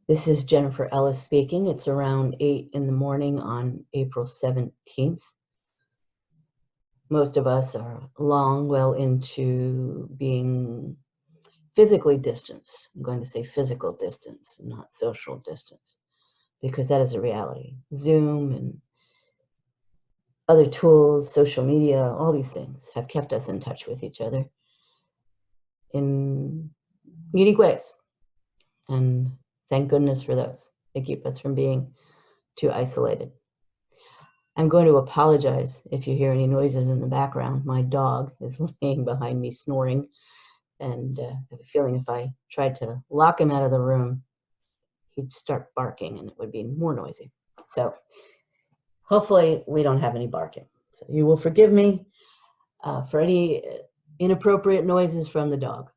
This is Jennifer Ellis speaking. It's around 8 in the morning on April 17th. Most of us are well into being physically distanced. I'm going to say physical distance, not social distance, because that is a reality. Zoom and other tools, social media, all these things have kept us in touch with each other in unique ways. And thank goodness for those. They keep us from being too isolated. I'm going to apologize if you hear any noises in the background. My dog is laying behind me snoring, and I have a feeling if I tried to lock him out of the room, he'd start barking and it would be more noisy. So hopefully we don't have any barking. So you will forgive me for any inappropriate noises from the dog.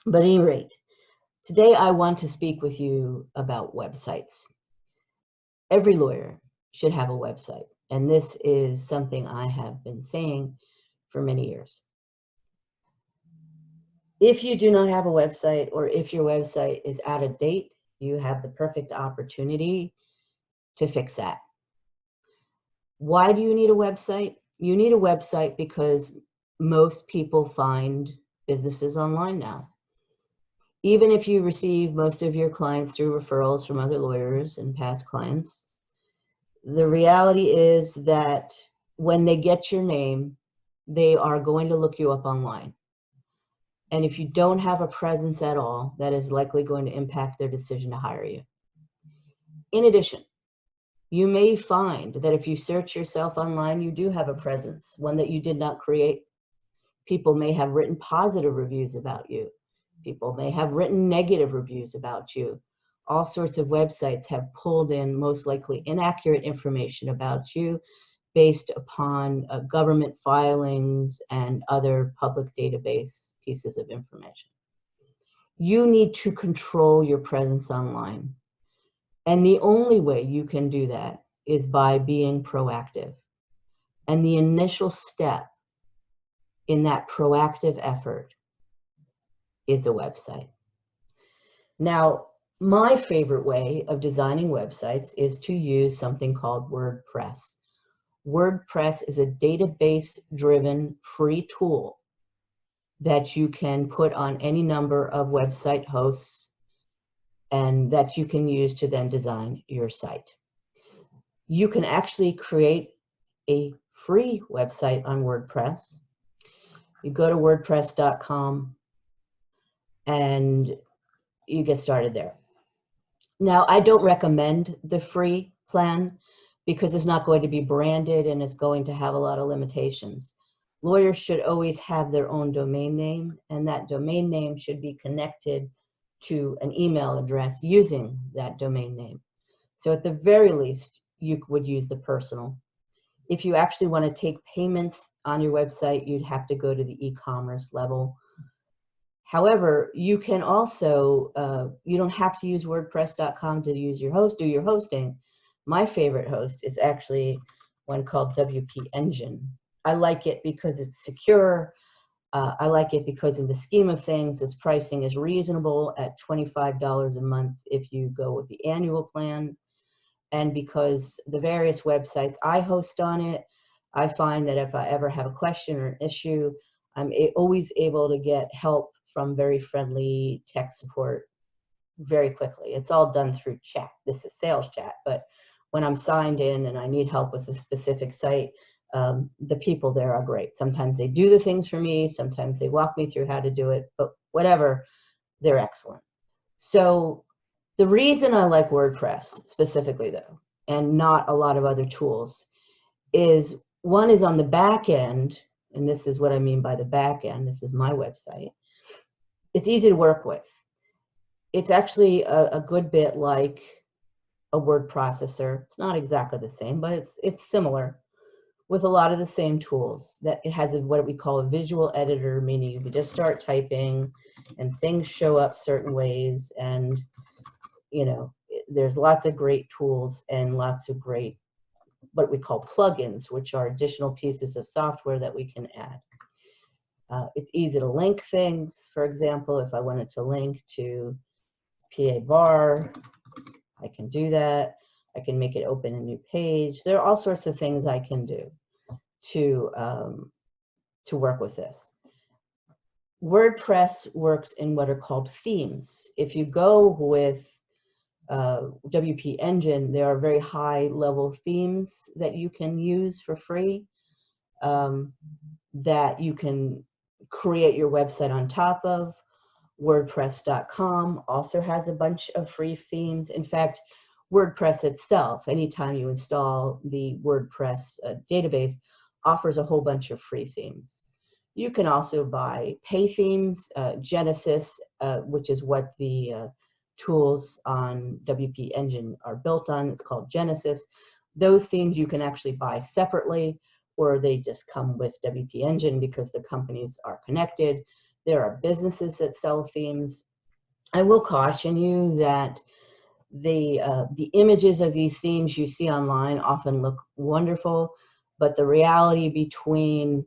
But at any rate, today I want to speak with you about websites. Every lawyer should have a website, and this is something I have been saying for many years. If you do not have a website, or if your website is out of date, you have the perfect opportunity to fix that. Why do you need a website? You need a website because most people find businesses online now. Even if you receive most of your clients through referrals from other lawyers and past clients, the reality is that when they get your name, they are going to look you up online. And if you don't have a presence at all, that is likely going to impact their decision to hire you. In addition, you may find that if you search yourself online, you do have a presence, one that you did not create. People may have written positive reviews about you. People may have written negative reviews about you. All sorts of websites have pulled in most likely inaccurate information about you based upon government filings and other public database pieces of information. You need to control your presence online. And the only way you can do that is by being proactive. And the initial step in that proactive effort is a website. Now, my favorite way of designing websites is to use something called WordPress. WordPress is a database-driven free tool that you can put on any number of website hosts and that you can use to then design your site. You can actually create a free website on WordPress. You go to wordpress.com and you get started there. Now, I don't recommend the free plan because it's not going to be branded and it's going to have a lot of limitations. Lawyers should always have their own domain name, and that domain name should be connected to an email address using that domain name. So at the very least, you would use the personal. If you actually want to take payments on your website, you'd have to go to the e-commerce level. However, you can also, you don't have to use WordPress.com to use your do your hosting. My favorite host is actually one called WP Engine. I like it because it's secure. I like it because in the scheme of things, its pricing is reasonable at $25 a month if you go with the annual plan. And because the various websites I host on it, I find that if I ever have a question or an issue, I'm always able to get help from very friendly tech support very quickly. It's all done through chat. This is sales chat, but when I'm signed in and I need help with a specific site, the people there are great. Sometimes they do the things for me, sometimes they walk me through how to do it, but whatever, they're excellent. So the reason I like WordPress specifically though, and not a lot of other tools, is one is on the back end, and this is what I mean by the back end, this is my website. It's easy to work with. It's actually a good bit like a word processor. It's not exactly the same, but it's similar with a lot of the same tools. That it has what we call a visual editor, meaning you can just start typing and things show up certain ways, and you know, there's lots of great tools and lots of great what we call plugins, which are additional pieces of software that we can add. It's easy to link things. For example, if I wanted to link to PA Bar, I can do that. I can make it open a new page. There are all sorts of things I can do to work with this. WordPress works in what are called themes. If you go with WP Engine, there are very high level themes that you can use for free, that you can create your website on top of. WordPress.com also has a bunch of free themes. In fact, WordPress itself, anytime you install the WordPress database, offers a whole bunch of free themes. You can also buy pay themes. Genesis, which is what the tools on WP Engine are built on, it's called Genesis. Those themes you can actually buy separately, or they just come with WP Engine because the companies are connected. There are businesses that sell themes. I will caution you that the images of these themes you see online often look wonderful, but the reality between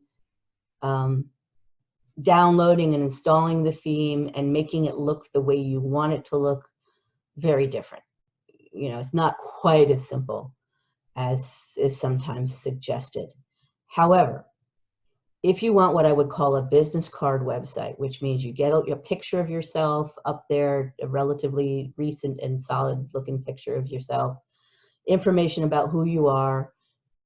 downloading and installing the theme and making it look the way you want it to look, very different. You know, it's not quite as simple as is sometimes suggested. However, if you want what I would call a business card website, which means you get a picture of yourself up there, a relatively recent and solid looking picture of yourself, information about who you are,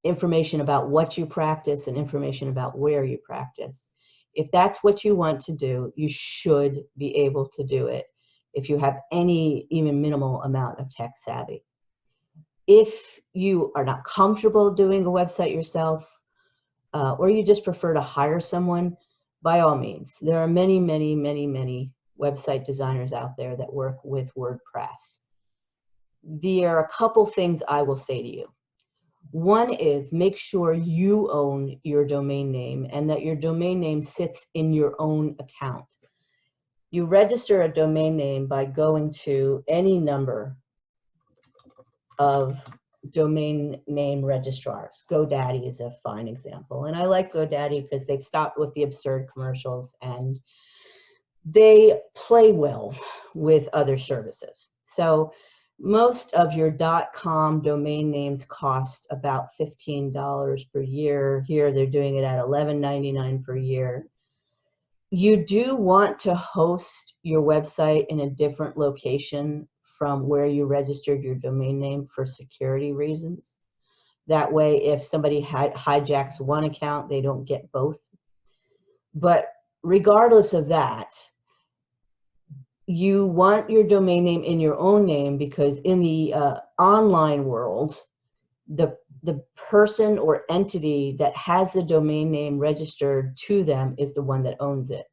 information about what you practice, and information about where you practice. If that's what you want to do, you should be able to do it if you have any even minimal amount of tech savvy. If you are not comfortable doing a website yourself, or you just prefer to hire someone, by all means. There are many, many, many, many website designers out there that work with WordPress. There are a couple things I will say to you. One is make sure you own your domain name and that your domain name sits in your own account. You register a domain name by going to any number of domain name registrars. GoDaddy is a fine example. And I like GoDaddy because they've stopped with the absurd commercials and they play well with other services. So most of your .com domain names cost about $15 per year. Here they're doing it at $11.99 per year. You do want to host your website in a different location from where you registered your domain name for security reasons. That way, if somebody hijacks one account, they don't get both. But regardless of that, you want your domain name in your own name because in the online world, the person or entity that has the domain name registered to them is the one that owns it.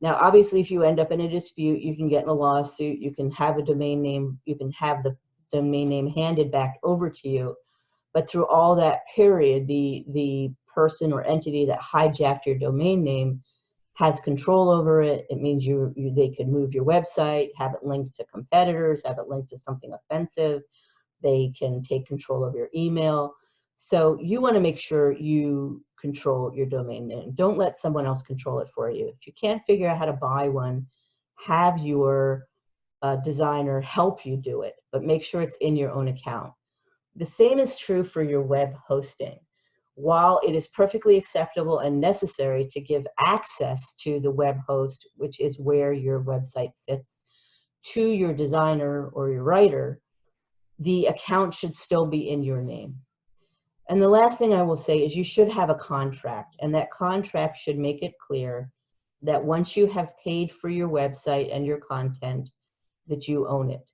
Now, obviously, if you end up in a dispute, you can get in a lawsuit, you can have a domain name, you can have the domain name handed back over to you. But through all that period, the person or entity that hijacked your domain name has control over it. It means they could move your website, have it linked to competitors, have it linked to something offensive. They can take control of your email. So you want to make sure you control your domain name. Don't let someone else control it for you. If you can't figure out how to buy one, have your designer help you do it, but make sure it's in your own account. The same is true for your web hosting. While it is perfectly acceptable and necessary to give access to the web host, which is where your website sits, to your designer or your writer, the account should still be in your name. And the last thing I will say is you should have a contract, and that contract should make it clear that once you have paid for your website and your content, that you own it.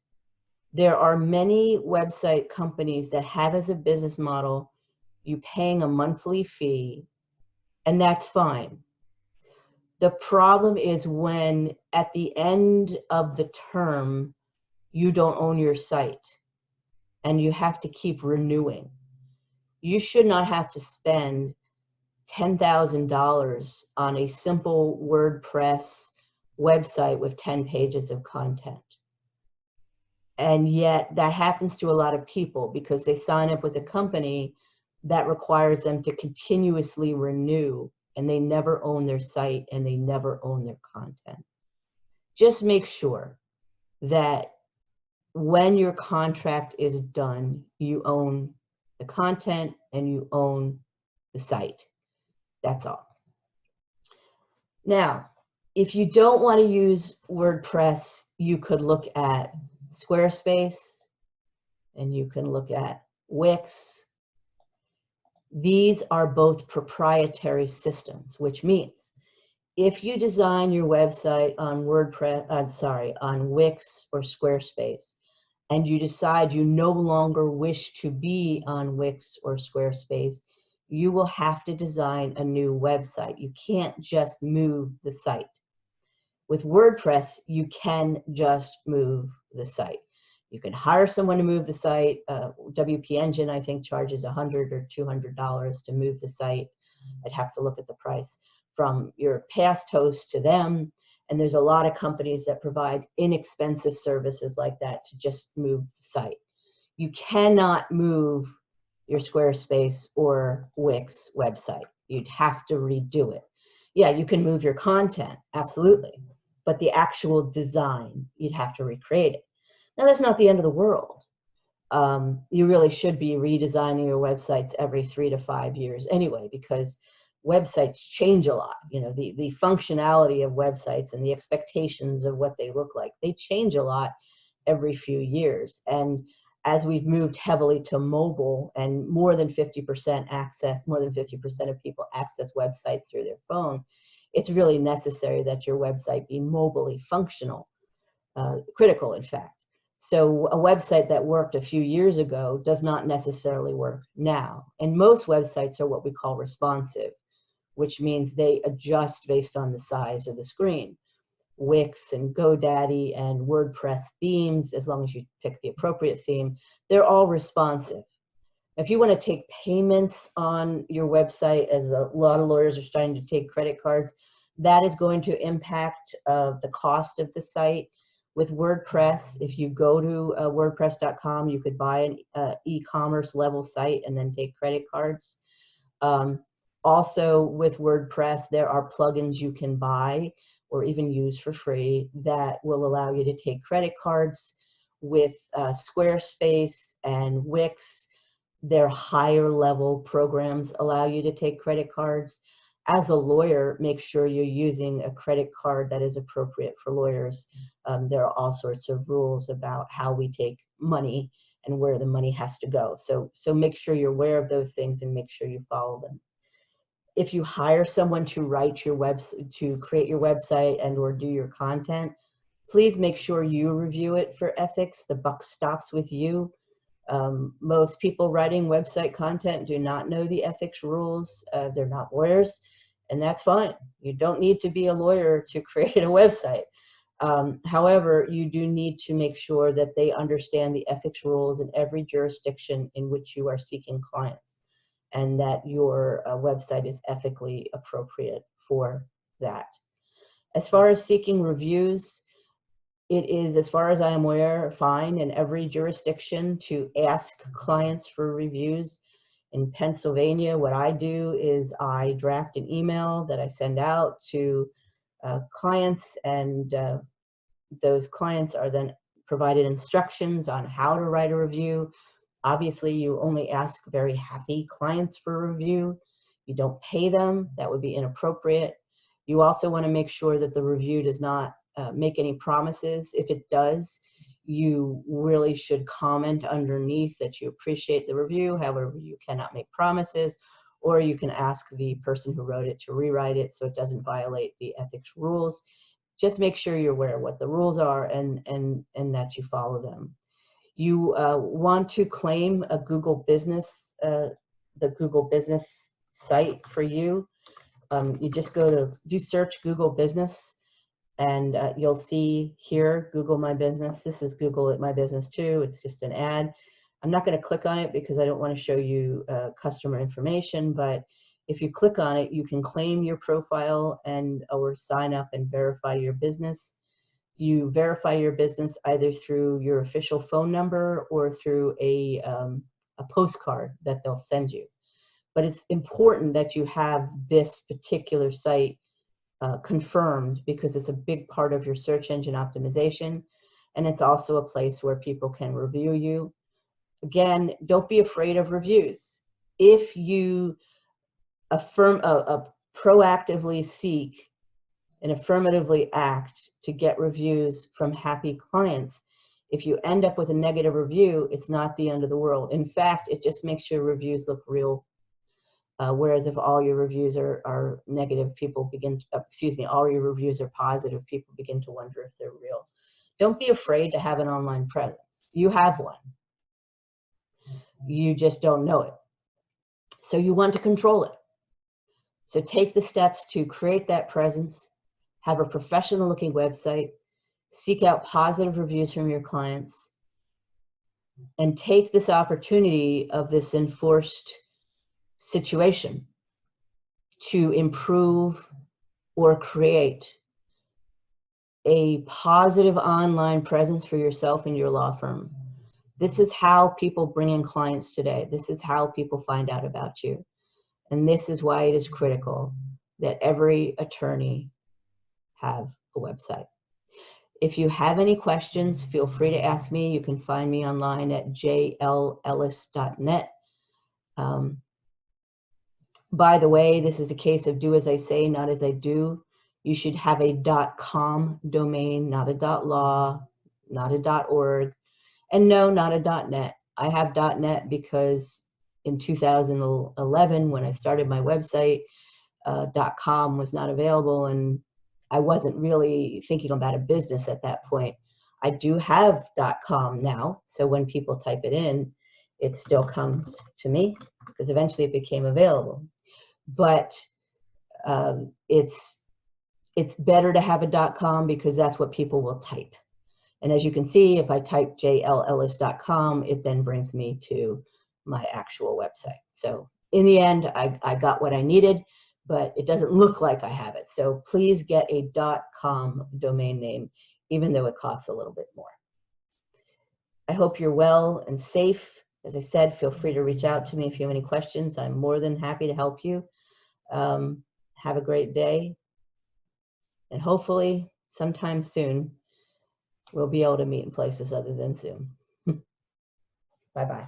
There are many website companies that have as a business model you paying a monthly fee, and that's fine. The problem is when at the end of the term, you don't own your site and you have to keep renewing. You should not have to spend $10,000 on a simple WordPress website with 10 pages of content. And yet that happens to a lot of people because they sign up with a company that requires them to continuously renew, and they never own their site and they never own their content. Just make sure that when your contract is done, you own the content and you own the site. That's all. Now, if you don't want to use WordPress, you could look at Squarespace and you can look at Wix. These are both proprietary systems, which means if you design your website on on Wix or Squarespace, and you decide you no longer wish to be on Wix or Squarespace, you will have to design a new website. You can't just move the site. With WordPress, you can just move the site. You can hire someone to move the site. WP Engine, I think, charges $100 or $200 to move the site. I'd have to look at the price from your past host to them. And there's a lot of companies that provide inexpensive services like that to just move the site. You cannot move your Squarespace or Wix website. You'd have to redo it. Yeah, you can move your content, absolutely. But the actual design, you'd have to recreate it. Now, that's not the end of the world. You really should be redesigning your websites every 3 to 5 years anyway, because websites change a lot. You know, the functionality of websites and the expectations of what they look like, they change a lot every few years. And as we've moved heavily to mobile and more than 50% of people access websites through their phone, it's really necessary that your website be mobily functional, critical in fact. So a website that worked a few years ago does not necessarily work now. And most websites are what we call responsive, which means they adjust based on the size of the screen. Wix and GoDaddy and WordPress themes, as long as you pick the appropriate theme, they're all responsive. If you want to take payments on your website, as a lot of lawyers are starting to take credit cards, that is going to impact the cost of the site. With WordPress, if you go to WordPress.com, you could buy an e-commerce level site and then take credit cards. Also with WordPress, there are plugins you can buy or even use for free that will allow you to take credit cards. With Squarespace and Wix, their higher level programs allow you to take credit cards. As a lawyer, make sure you're using a credit card that is appropriate for lawyers. There are all sorts of rules about how we take money and where the money has to go. So make sure you're aware of those things and make sure you follow them. If you hire someone to write your to create your website and or do your content, please make sure you review it for ethics. The buck stops with you. Most people writing website content do not know the ethics rules. They're not lawyers, and that's fine. You don't need to be a lawyer to create a website. However, you do need to make sure that they understand the ethics rules in every jurisdiction in which you are seeking clients, and that your website is ethically appropriate for that. As far as seeking reviews, it is, as far as I am aware, fine in every jurisdiction to ask clients for reviews. In Pennsylvania, what I do is I draft an email that I send out to clients, and those clients are then provided instructions on how to write a review. Obviously, you only ask very happy clients for a review. You don't pay them. That would be inappropriate. You also want to make sure that the review does not make any promises. If it does, you really should comment underneath that you appreciate the review. However, you cannot make promises, or you can ask the person who wrote it to rewrite it so it doesn't violate the ethics rules. Just make sure you're aware of what the rules are and that you follow them. You want to claim a Google Business, the Google Business site for you. You just do search Google Business, and you'll see here, Google My Business. This is Google My Business too. It's just an ad. I'm not going to click on it because I don't want to show you customer information, but if you click on it, you can claim your profile or sign up and verify your business. You verify your business either through your official phone number or through a postcard that they'll send you. But it's important that you have this particular site confirmed, because it's a big part of your search engine optimization. and it's also a place where people can review you. Again, don't be afraid of reviews. If you proactively seek and affirmatively act to get reviews from happy clients, if you end up with a negative review, it's not the end of the world. In fact, it just makes your reviews look real. Whereas if all your reviews are negative, people begin to, all your reviews are positive, people begin to wonder if they're real. Don't be afraid to have an online presence. You have one. You just don't know it. So you want to control it. So take the steps to create that presence, have a professional looking website, seek out positive reviews from your clients, and take this opportunity of this enforced situation to improve or create a positive online presence for yourself and your law firm. This is how people bring in clients today. This is how people find out about you. And this is why it is critical that every attorney have a website. If you have any questions, feel free to ask me. You can find me online at jlellis.net. By the way, this is a case of do as I say, not as I do. You should have a .com domain, not a .law, not a .org, and no, not a .net. I have .net because in 2011, when I started my website, .com was not available, and I wasn't really thinking about a business at that point. I do have .com now, so when people type it in, it still comes to me because eventually it became available. But it's better to have a .com because that's what people will type. And as you can see, if I type jlellis.com, it then brings me to my actual website. So in the end, I got what I needed, but it doesn't look like I have it. So please get a .com domain name, even though it costs a little bit more. I hope you're well and safe. As I said, feel free to reach out to me if you have any questions. I'm more than happy to help you. Have a great day. And hopefully sometime soon, we'll be able to meet in places other than Zoom. Bye-bye.